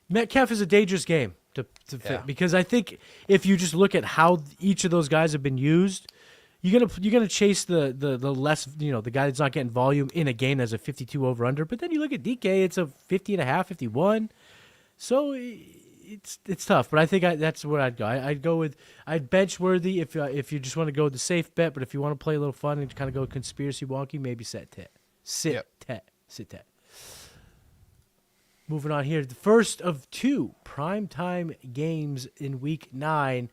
Metcalf is a dangerous game to fit because I think if you just look at how each of those guys have been used, you're gonna chase the less, the guy that's not getting volume in a game that's a 52 over under. But then you look at DK, it's a 50.5, 51. So it's tough. But I think that's where I'd go. I'd bench Worthy if you just want to go with the safe bet. But if you want to play a little fun and kind of go conspiracy wonky, maybe sit Tet. Sit Tet. Moving on here, the first of 2 primetime games in Week 9.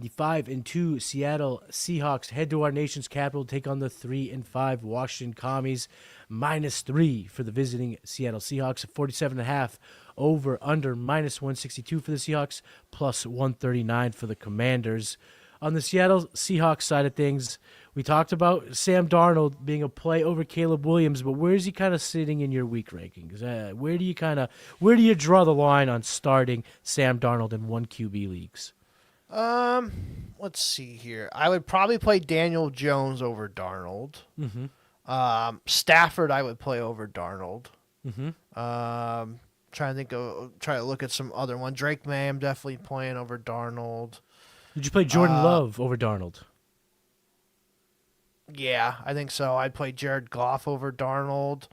The 5-2 Seattle Seahawks head to our nation's capital to take on the 3-5 Washington Commies. -3 for the visiting Seattle Seahawks. 47.5 over under -162 for the Seahawks. +139 for the Commanders. On the Seattle Seahawks side of things, we talked about Sam Darnold being a play over Caleb Williams, but where is he kind of sitting in your week rankings? Where do you draw the line on starting Sam Darnold in 1 QB leagues? Let's see here. I would probably play Daniel Jones over Darnold. Stafford, I would play over Darnold. Trying to look at some other one. Drake May, I'm definitely playing over Darnold. Did you play Jordan Love over Darnold? Yeah, I think so. I'd play Jared Goff over Darnold.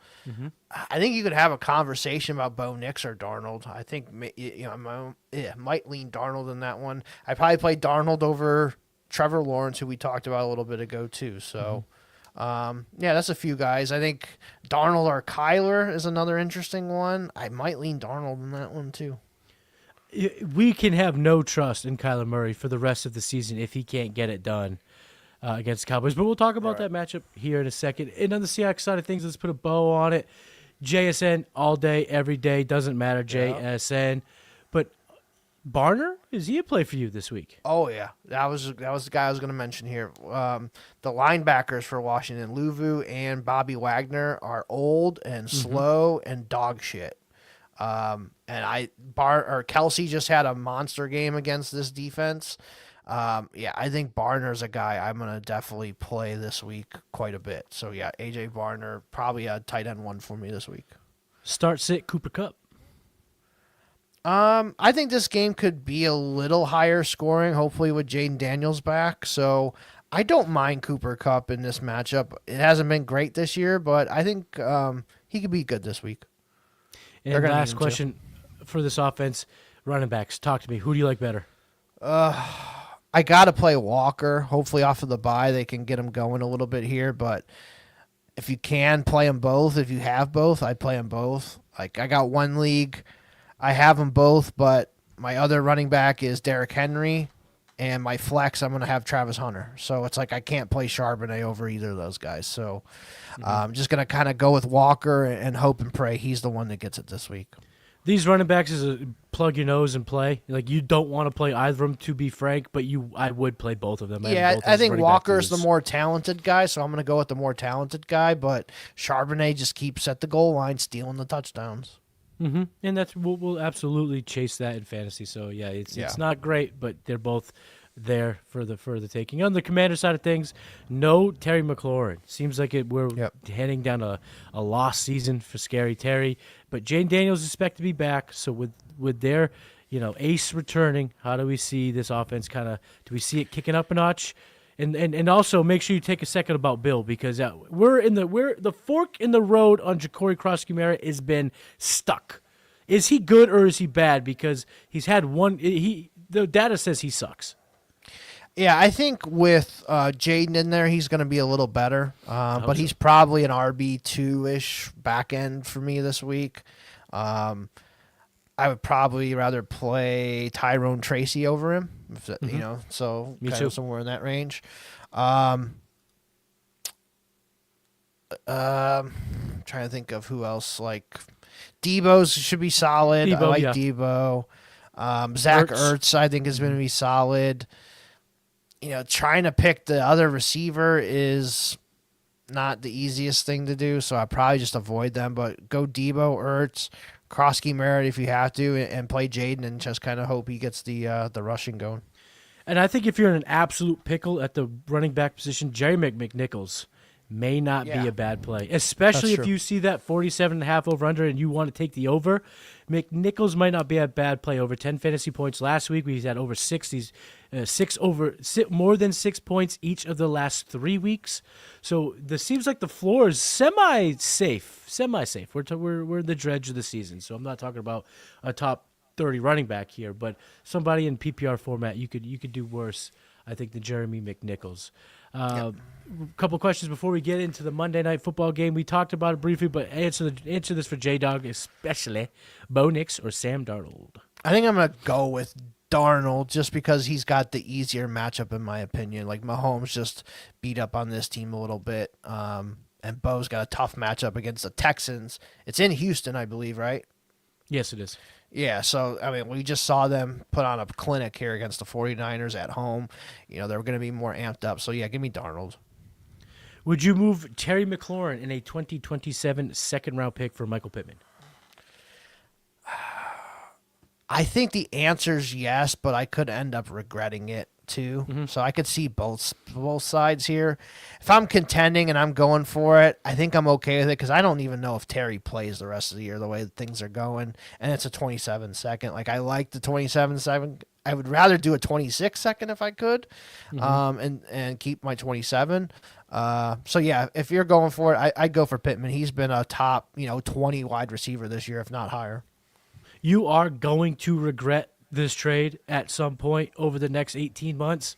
I think you could have a conversation about Bo Nix or Darnold. I think might lean Darnold in that one. I'd probably play Darnold over Trevor Lawrence, who we talked about a little bit ago too. So, that's a few guys. I think Darnold or Kyler is another interesting one. I might lean Darnold in that one too. We can have no trust in Kyler Murray for the rest of the season if he can't get it done against the Cowboys. But we'll talk about that matchup here in a second. And on the Seahawks side of things, let's put a bow on it. JSN all day, every day. Doesn't matter, JSN. But Barner, is he a play for you this week? Oh, yeah. That was the guy I was going to mention here. The linebackers for Washington, Luvu and Bobby Wagner, are old and slow and dog shit. Kelsey just had a monster game against this defense. I think Barner's a guy I'm going to definitely play this week quite a bit. So, yeah, A.J. Barner, probably a tight end 1 for me this week. Start, sit, Cooper Kupp. I think this game could be a little higher scoring, hopefully with Jaden Daniels back. So, I don't mind Cooper Kupp in this matchup. It hasn't been great this year, but I think he could be good this week. And last question for this offense, running backs. Talk to me. Who do you like better? I got to play Walker. Hopefully off of the bye, they can get him going a little bit here. But if you can, play them both. If you have both, I'd play them both. Like, I got one league. I have them both, but my other running back is Derrick Henry. And my flex, I'm going to have Travis Hunter. So it's like I can't play Charbonnet over either of those guys. So I'm just going to kind of go with Walker and hope and pray he's the one that gets it this week. These running backs is a plug your nose and play. Like, you don't want to play either of them, to be frank, but I would play both of them. I think Walker's the more talented guy, so I'm going to go with the more talented guy. But Charbonnet just keeps at the goal line, stealing the touchdowns. And we'll absolutely chase that in fantasy. So it's not great, but they're both there for the taking. On the Commander side of things, no Terry McLaurin. Seems like we're heading down a lost season for Scary Terry. But Jane Daniels is expected to be back. So with their Ace returning. How do we see this offense do we see it kicking up a notch? And also make sure you take a second about Bill, because the fork in the road on Ja'Cory Krosky-Merritt has been stuck. Is he good or is he bad? Because he's had the data says he sucks. Yeah, I think with Jaden in there, he's going to be a little better. But he's probably an RB2-ish back end for me this week. I would probably rather play Tyrone Tracy over him, so me kind too. of somewhere in that range. Trying to think of who else. Like Debo's should be solid. I like Debo. Zach Ertz, I think, is going to be solid. Trying to pick the other receiver is not the easiest thing to do, so I probably just avoid them. But go Debo, Ertz, Krosky-Merritt if you have to, and play Jaden and just kind of hope he gets the rushing going. And I think if you're in an absolute pickle at the running back position, Jerry McNichols may not be a bad play, especially if you see that 47.5 over-under and you want to take the over. McNichols might not be a bad play. Over 10 fantasy points last week. He's had over 6. He's more than 6 points each of the last 3 weeks. So this seems like the floor is semi-safe. We're the dredge of the season. So I'm not talking about a top 30 running back here, but somebody in PPR format you could do worse, I think, than Jeremy McNichols. A couple questions before we get into the Monday Night Football game. We talked about it briefly, but answer this for J-Dog, especially Bo Nix or Sam Darnold. I think I'm going to go with Darnold just because he's got the easier matchup, in my opinion. Like, Mahomes just beat up on this team a little bit, and Bo's got a tough matchup against the Texans. It's in Houston, I believe, right? Yes, it is. Yeah, so, we just saw them put on a clinic here against the 49ers at home. They're going to be more amped up. So, yeah, give me Darnold. Would you move Terry McLaurin in a 2027 second-round pick for Michael Pittman? I think the answer is yes, but I could end up regretting it too. Mm-hmm. So I could see both sides here. If I'm contending and I'm going for it, I think I'm okay with it because I don't even know if Terry plays the rest of the year the way things are going. And it's a 27 second. Like, I like the 27 second. I would rather do a 26 second if I could, and keep my 27. So yeah, if you're going for it, I'd go for Pittman. He's been a top 20 wide receiver this year, if not higher. You are going to regret this trade at some point over the next 18 months.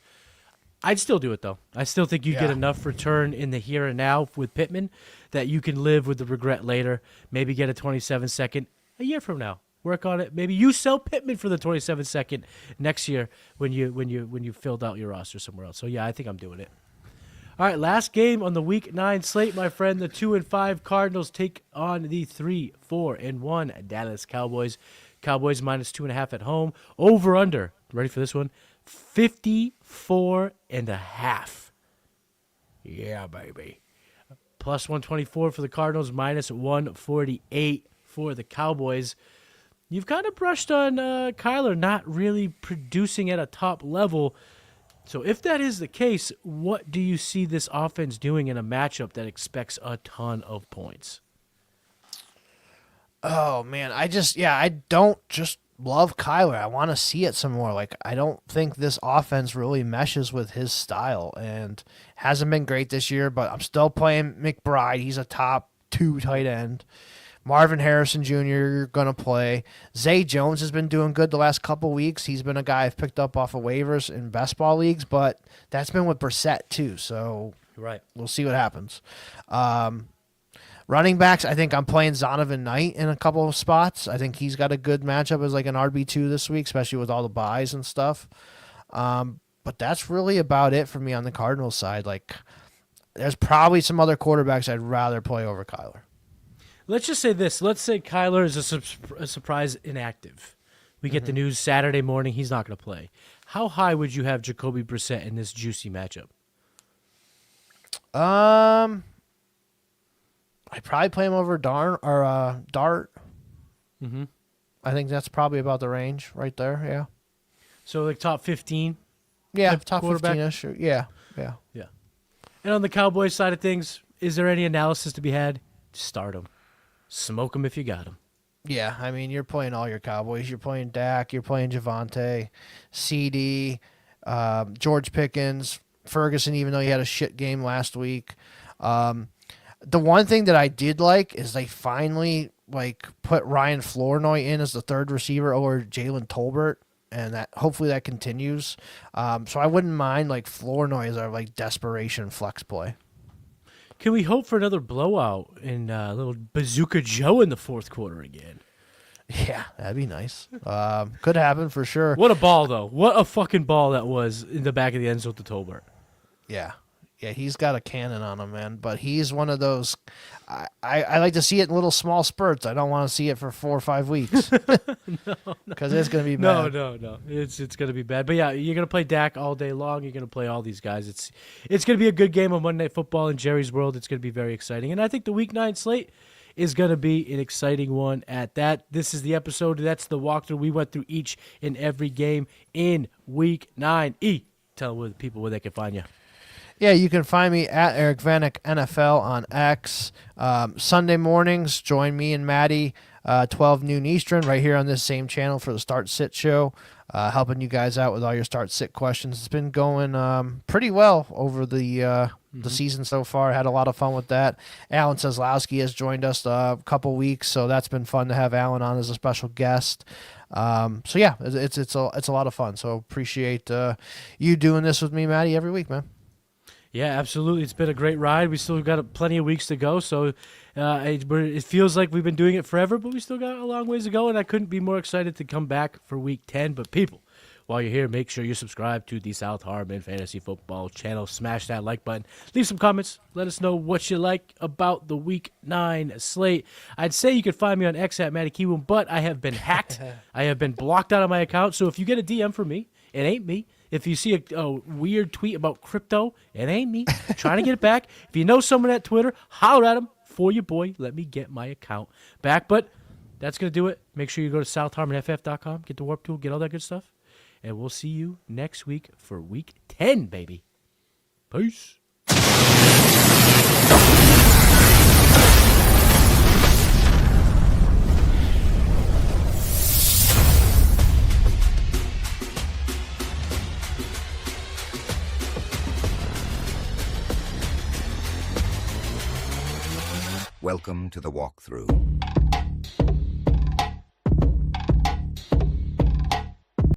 I'd still do it, though. I still think you get enough return in the here and now with Pittman that you can live with the regret later. Maybe get a 27 second a year from now. Work on it. Maybe you sell Pittman for the 27 second next year when you filled out your roster somewhere else. So yeah, I think I'm doing it. All right, last game on the Week 9 slate, my friend. The 2-5 Cardinals take on the 3-4-1 Dallas Cowboys. Cowboys minus 2.5 at home. Over under. Ready for this one? 54.5. Yeah, baby. Plus 124 for the Cardinals. Minus 148 for the Cowboys. You've kind of brushed on Kyler not really producing at a top level. So if that is the case, what do you see this offense doing in a matchup that expects a ton of points? Oh, man. I don't just love Kyler. I want to see it some more. Like, I don't think this offense really meshes with his style, and hasn't been great this year, but I'm still playing McBride. He's a top 2 tight end. Marvin Harrison Jr. going to play. Zay Jones has been doing good the last couple weeks. He's been a guy I've picked up off of waivers in best ball leagues, but that's been with Brissett too, so we'll see what happens. Running backs, I think I'm playing Zonovan Knight in a couple of spots. I think he's got a good matchup as like an RB2 this week, especially with all the buys and stuff. But that's really about it for me on the Cardinals side. Like, there's probably some other quarterbacks I'd rather play over Kyler. Let's just say this. Let's say Kyler is a surprise inactive. We get the news Saturday morning he's not going to play. How high would you have Jacoby Brissett in this juicy matchup? I'd probably play him over Dart. Mm-hmm. I think that's probably about the range right there, yeah. So like top 15? Yeah, top 15-ish. Yeah. And on the Cowboys side of things, is there any analysis to be had? Start him. Smoke him if you got him. Yeah, I mean, you're playing all your Cowboys. You're playing Dak. You're playing Javante, CD, George Pickens, Ferguson, even though he had a shit game last week. The one thing that I did like is they finally put Ryan Flournoy in as the third receiver over Jalen Tolbert, and that hopefully that continues. So I wouldn't mind Flournoy as our desperation flex play. Can we hope for another blowout in little Bazooka Joe in the fourth quarter again? Yeah, that'd be nice. Could happen for sure. What a ball, though. What a fucking ball that was in the back of the end zone to Tolbert. Yeah. Yeah, he's got a cannon on him, man. But he's one of those. I like to see it in little small spurts. I don't want to see it for 4 or 5 weeks. Because it's going to be bad. No. It's going to be bad. But yeah, you're going to play Dak all day long. You're going to play all these guys. It's going to be a good game of Monday Night Football in Jerry's world. It's going to be very exciting. And I think the Week 9 slate is going to be an exciting one at that. This is the episode. That's the walkthrough. We went through each and every game in Week 9. Tell people where they can find you. Yeah, you can find me at Eric Vanek NFL on X. Sunday mornings, join me and Matty, 12 noon Eastern, right here on this same channel for the Start Sit Show, helping you guys out with all your Start Sit questions. It's been going pretty well over the season so far. Had a lot of fun with that. Alan Seslowski has joined us a couple weeks, so that's been fun to have Alan on as a special guest. So yeah, it's a lot of fun. So appreciate you doing this with me, Matty, every week, man. Yeah, absolutely. It's been a great ride. We still got plenty of weeks to go, so it feels like we've been doing it forever, but we still got a long ways to go, and I couldn't be more excited to come back for Week 10. But people, while you're here, make sure you subscribe to the South Harmon Fantasy Football channel. Smash that like button. Leave some comments. Let us know what you like about the Week 9 slate. I'd say you can find me on X at Matty Kiwoom, but I have been hacked. I have been blocked out of my account, so if you get a DM from me, it ain't me. If you see a weird tweet about crypto, it ain't me. I'm trying to get it back. If you know someone at Twitter, holler at them for your boy. Let me get my account back. But that's going to do it. Make sure you go to southharmonff.com, get the Warp Tool, get all that good stuff. And we'll see you next week for Week 10, baby. Peace. Welcome to the walkthrough.